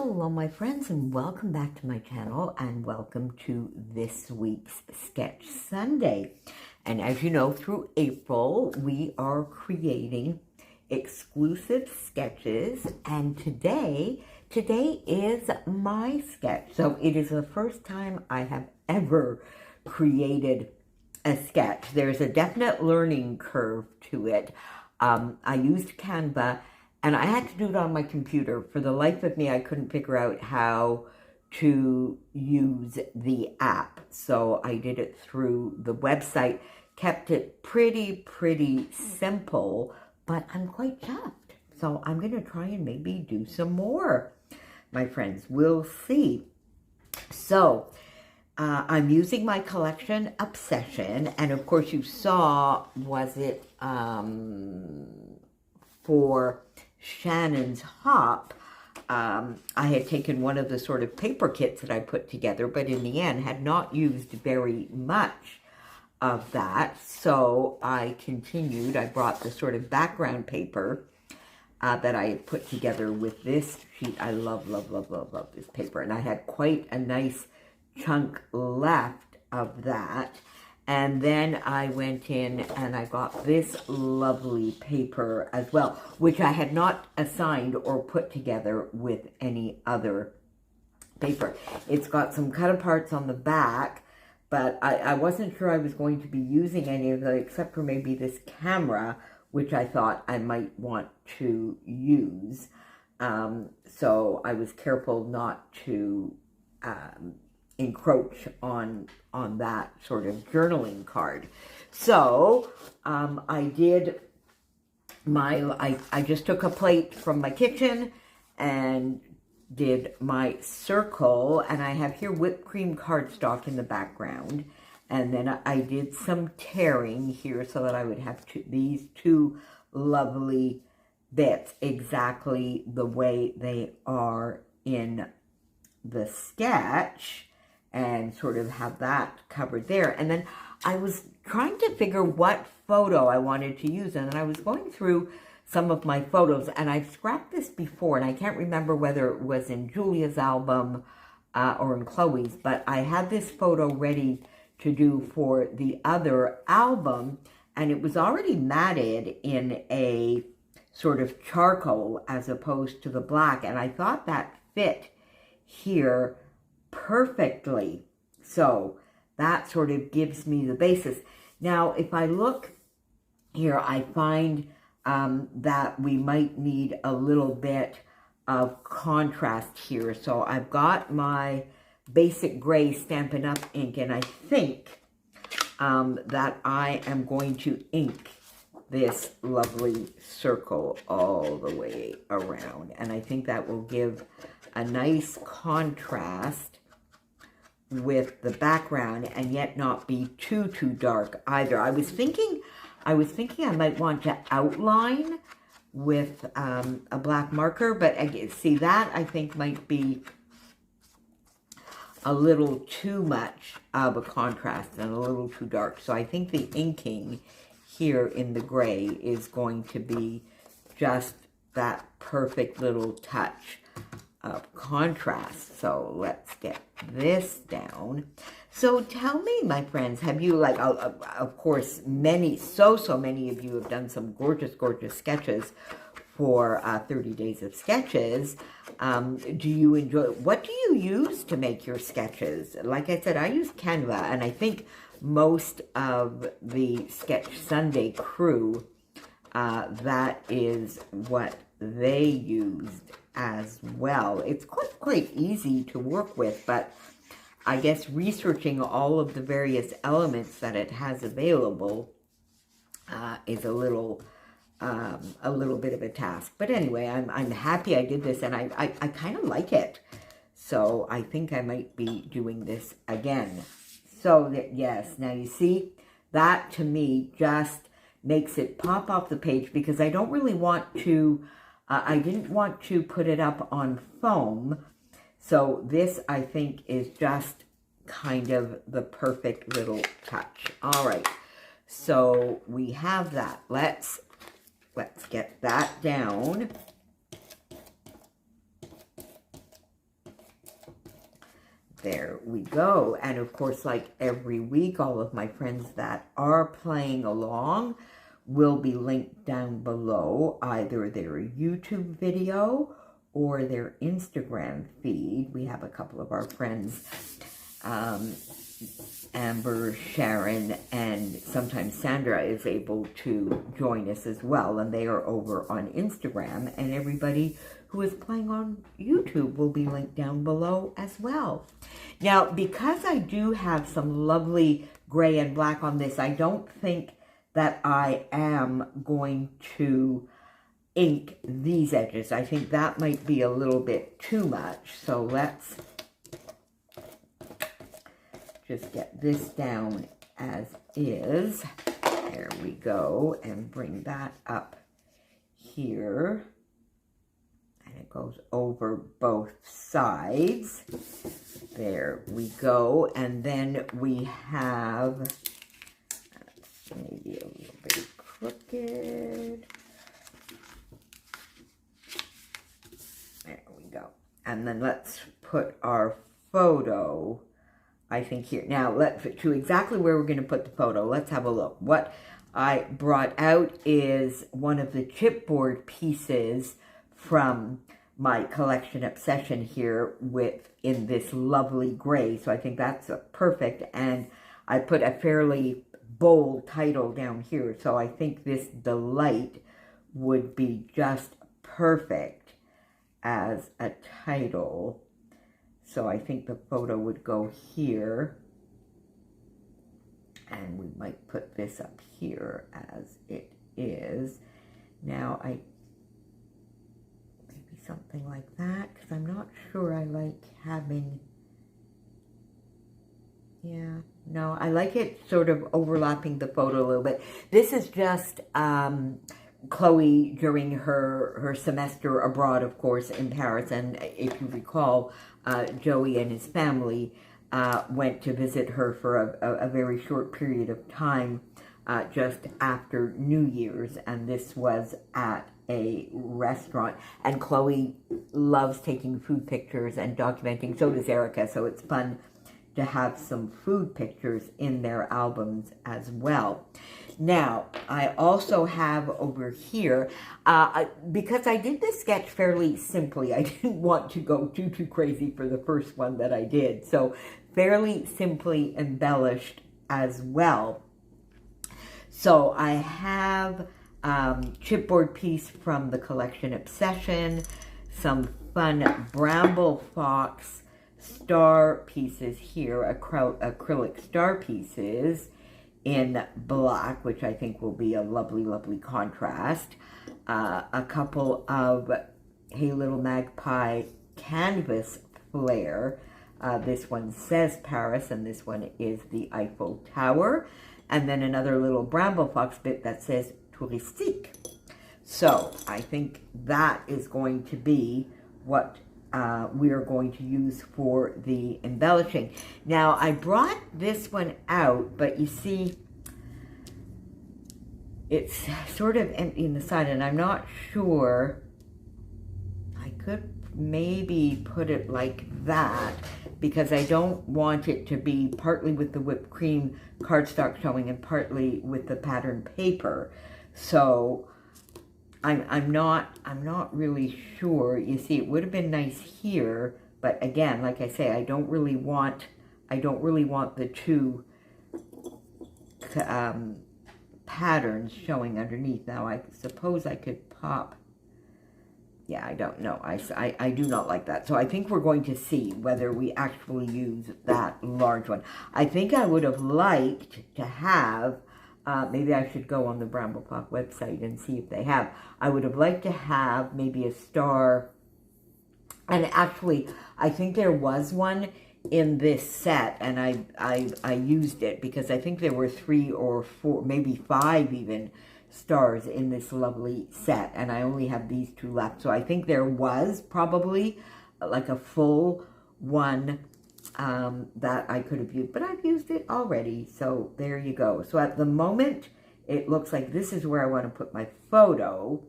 Hello my friends, and welcome back to my channel, and welcome to this week's Sketch Sunday. And as you know, through April we are creating exclusive sketches, and today is my sketch. So it is the first time I have ever created a sketch. There's a definite learning curve to it. I used Canva, and I had to do it on my computer. For the life of me, I couldn't figure out how to use the app. So I did it through the website, kept it pretty simple, but I'm quite chuffed. So I'm going to try and maybe do some more, my friends. We'll see. So I'm using my collection Obsession, and of course you saw, was it for Shannon's Hop, I had taken one of the sort of paper kits that I put together, but in the end had not used very much of that. So I continued. I brought the sort of background paper that I had put together with this sheet. I love this paper. And I had quite a nice chunk left of that. And then I went in and I got this lovely paper as well, which I had not assigned or put together with any other paper. It's got some cut aparts on the back, but I wasn't sure I was going to be using any of them except for maybe this camera, which I thought I might want to use. So I was careful not to encroach on that sort of journaling card. So I did I just took a plate from my kitchen and did my circle, and I have here whipped cream cardstock in the background, and then I did some tearing here so that I would have these two lovely bits exactly the way they are in the sketch, and sort of have that covered there. And then I was trying to figure what photo I wanted to use, and then I was going through some of my photos, and I've scrapped this before, and I can't remember whether it was in Julia's album or in Chloe's, but I had this photo ready to do for the other album, and it was already matted in a sort of charcoal as opposed to the black, and I thought that fit here perfectly. So that sort of gives me the basis. Now, if I look here, I find that we might need a little bit of contrast here. So I've got my basic gray Stampin' Up! Ink, and I think that I am going to ink this lovely circle all the way around. And I think that will give a nice contrast with the background and yet not be too dark either. I was thinking I might want to outline with a black marker, but see, that I think might be a little too much of a contrast and a little too dark. So I think the inking here in the gray is going to be just that perfect little touch of contrast. So let's get this down. So tell me, my friends, have you, like, of course, so many of you have done some gorgeous sketches for 30 Days of Sketches. Do you enjoy, what do you use to make your sketches? Like I said, I use Canva, and I think most of the Sketch Sunday crew, that is what they used as well. It's quite easy to work with, but I guess researching all of the various elements that it has available is a little bit of a task. But anyway, I'm happy I did this, and I kind of like it. So I think I might be doing this again. So that, yes, now you see, that to me just makes it pop off the page, because I don't really want to, I didn't want to put it up on foam. So this, I think, is just kind of the perfect little touch. All right, so we have that. Let's get that down. there we go. And of course, like every week, all of my friends that are playing along will be linked down below, either their YouTube video or their Instagram feed. We have a couple of our friends, Amber, Sharon, and sometimes Sandra is able to join us as well, and they are over on Instagram, and everybody who is playing on YouTube will be linked down below as well. Now, because I do have some lovely gray and black on this, I don't think that I am going to ink these edges. I think that might be a little bit too much, so let's just get this down as is. There we go, and bring that up here. And it goes over both sides. There we go. And then we have, maybe a little bit crooked. There we go. And then let's put our photo, I think, here. Now, to exactly where we're going to put the photo, let's have a look. What I brought out is one of the chipboard pieces from my collection obsession here in this lovely gray. So I think that's perfect. And I put a fairly bold title down here. So I think this Delight would be just perfect as a title. So I think the photo would go here. And we might put this up here as it is. Now, maybe something like that, because I'm not sure I like having, yeah, no, I like it sort of overlapping the photo a little bit. This is just Chloe during her semester abroad, of course, in Paris. And if you recall, Joey and his family went to visit her for a very short period of time just after New Year's, and this was at a restaurant. And Chloe loves taking food pictures and documenting, so does Erica, so it's fun to have some food pictures in their albums as well. Now, I also have over here, because I did this sketch fairly simply, I didn't want to go too crazy for the first one that I did, so fairly simply embellished as well. So I have chipboard piece from the collection Obsession, some fun Bramble Fox star pieces here, acrylic star pieces in black, which I think will be a lovely, lovely contrast. A couple of Hey Little Magpie canvas flare. This one says Paris, and this one is the Eiffel Tower. And then another little Bramble Fox bit that says Touristique. So I think that is going to be what we are going to use for the embellishing. Now, I brought this one out, but you see, it's sort of empty in the side, and I'm not sure. I could maybe put it like that, because I don't want it to be partly with the whipped cream cardstock showing and partly with the pattern paper. So I'm not really sure. You see, it would have been nice here, but again, like I say, I don't really want the two patterns showing underneath. Now, I suppose I could pop. Yeah, I don't know. I do not like that. So I think we're going to see whether we actually use that large one. I think I would have liked to have, maybe I should go on the Bramble Fox website and see if they have. I would have liked to have maybe a star. And actually, I think there was one in this set, and I used it because I think there were 3 or 4, maybe 5 even, stars in this lovely set, and I only have these 2 left. So I think there was probably like a full one that I could have used, but I've used it already, so there you go. So at the moment, it looks like this is where I want to put my photo.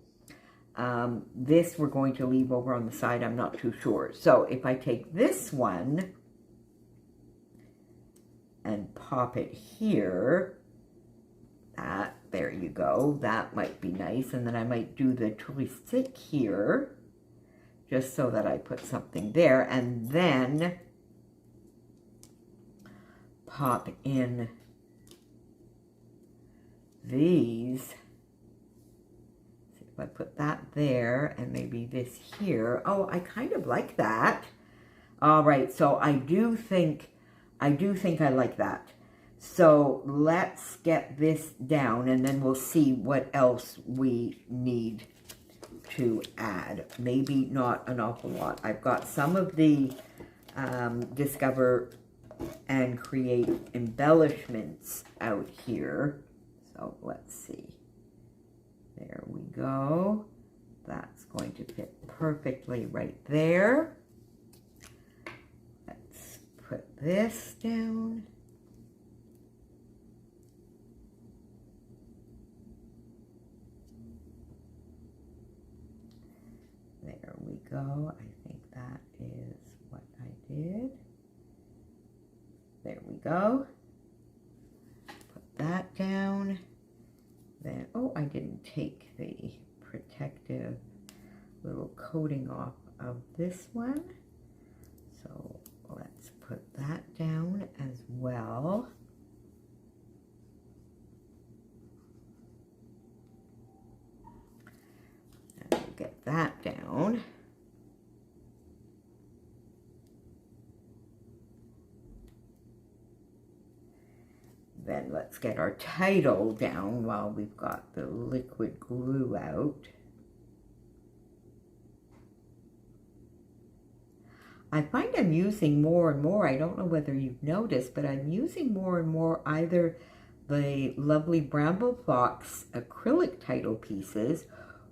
This we're going to leave over on the side. I'm not too sure. So if I take this one, and pop it here. There you go. That might be nice. And then I might do the touristique here, just so that I put something there. And then pop in these. See if I put that there and maybe this here. Oh, I kind of like that. All right, so I do think I like that. So let's get this down and then we'll see what else we need to add. Maybe not an awful lot. I've got some of the Discover and Create embellishments out here. So let's see. There we go. That's going to fit perfectly right there. Let's put this down. There we go. I think that is what I did. There we go. Put that down. Then, oh, I didn't take the protective little coating off of this one. So let's put that down as well. Get that down. Then let's get our title down while we've got the liquid glue out. I find I'm using more and more, I don't know whether you've noticed, but I'm using more and more either the lovely Bramble Fox acrylic title pieces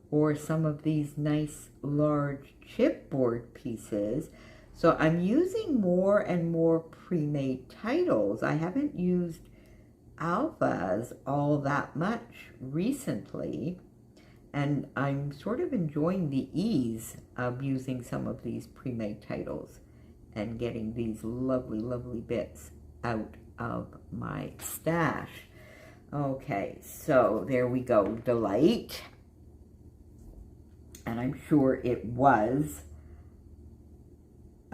or some of these nice large chipboard pieces. So I'm using more and more pre-made titles. I haven't used alphas all that much recently, and I'm sort of enjoying the ease of using some of these pre-made titles and getting these lovely, lovely bits out of my stash. Okay, so there we go, Delight. And I'm sure it was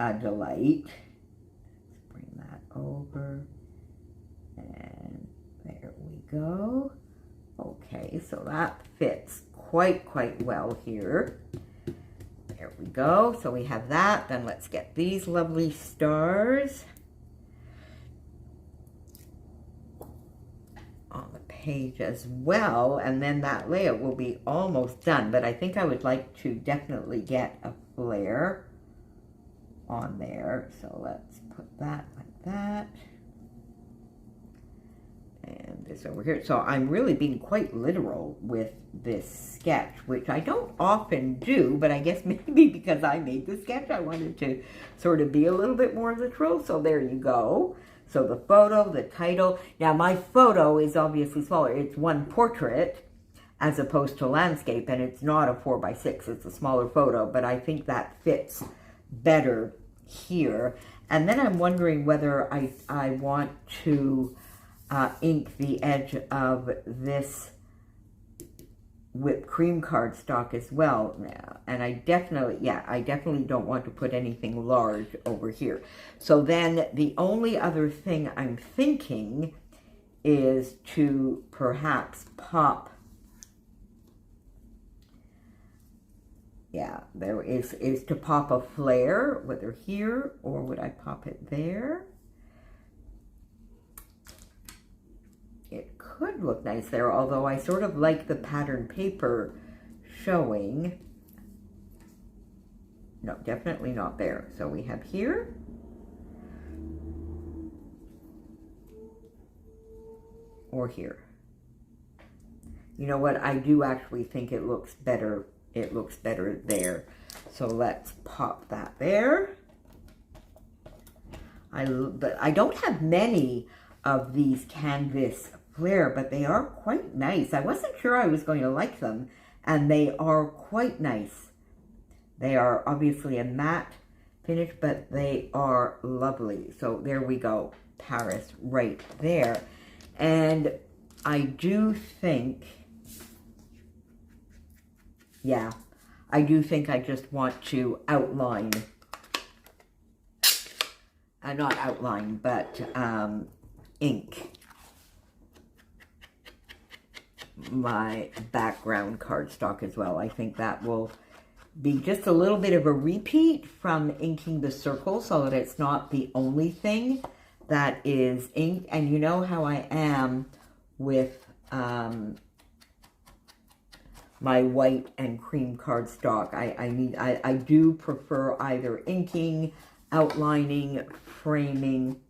a delight. Let's bring that over. And there we go. Okay, so that fits quite well here. There we go. So we have that. Then let's get these lovely stars on the page as well, and then that layout will be almost done, but I think I would like to definitely get a flare on there. So let's put that like that, and this over here. So I'm really being quite literal with this sketch, which I don't often do, but I guess maybe because I made the sketch, I wanted to sort of be a little bit more literal. So there you go. So the photo, the title. Now my photo is obviously smaller. It's one portrait as opposed to landscape, and it's not a 4x6. It's a smaller photo, but I think that fits better here. And then I'm wondering whether I want to ink the edge of this whipped cream cardstock as well now. And I definitely don't want to put anything large over here. So then the only other thing I'm thinking is to perhaps pop, there is to pop a flare, whether here or would I pop it there? It could look nice there, although I sort of like the pattern paper showing. No, definitely not there. So we have here. Or here. You know what? I do actually think it looks better. It looks better there. So let's pop that there. But I don't have many of these canvas flare, but they are quite nice. I wasn't sure I was going to like them, and they are quite nice. They are obviously a matte finish, but they are lovely. So there we go. Paris right there. And I do think, yeah, I do think I just want to outline, not outline, but ink my background cardstock as well. I think that will be just a little bit of a repeat from inking the circle so that it's not the only thing that is inked. And you know how I am with my white and cream cardstock. I do prefer either inking, outlining, framing,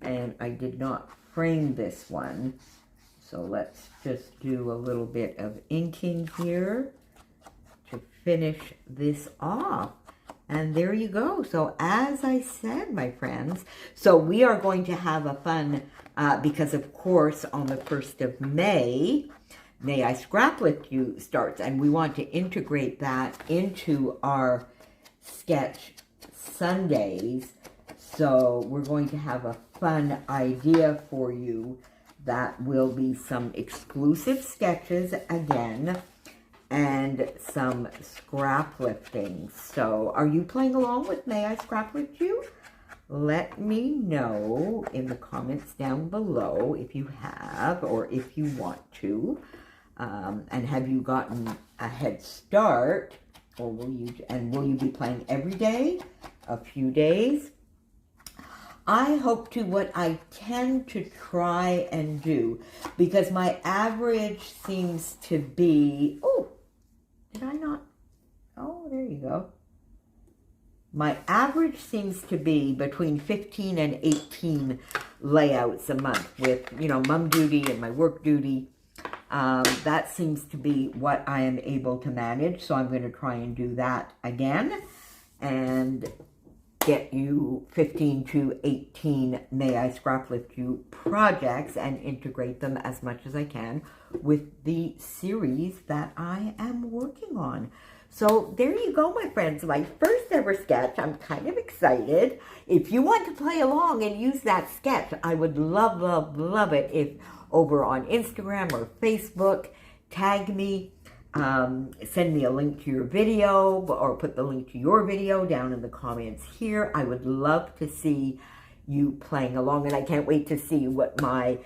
and I did not frame this one. So let's just do a little bit of inking here to finish this off. And there you go. So as I said, my friends, so we are going to have a fun, because of course on the 1st of May I Scrap With You starts, and we want to integrate that into our Sketch Sundays. So we're going to have a fun idea for you that will be some exclusive sketches again, and some scrap lifting. So are you playing along with May I Scrap With You? Let me know in the comments down below if you have, or if you want to. And have you gotten a head start, or will you be playing every day, a few days? I hope to. What I tend to try and do, because my average seems to be, oh, did I not? Oh, there you go. My average seems to be between 15 and 18 layouts a month with, you know, mom duty and my work duty. That seems to be what I am able to manage. So I'm going to try and do that again and get you 15 to 18 May I Scrap With You projects and integrate them as much as I can with the series that I am working on. So there you go, my friends, my first ever sketch. I'm kind of excited. If you want to play along and use that sketch, I would love, love, love it if over on Instagram or Facebook, tag me. Send me a link to your video, or put the link to your video down in the comments here. I would love to see you playing along, and I can't wait to see what my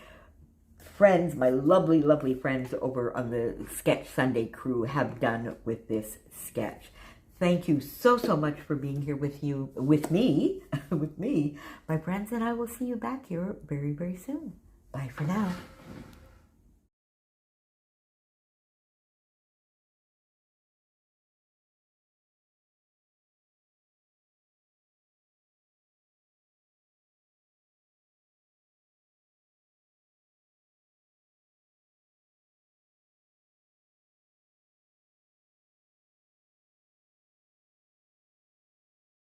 friends, my lovely, lovely friends over on the Sketch Sunday crew have done with this sketch. Thank you so, so much for being here with me, my friends, and I will see you back here very, very soon. Bye for now.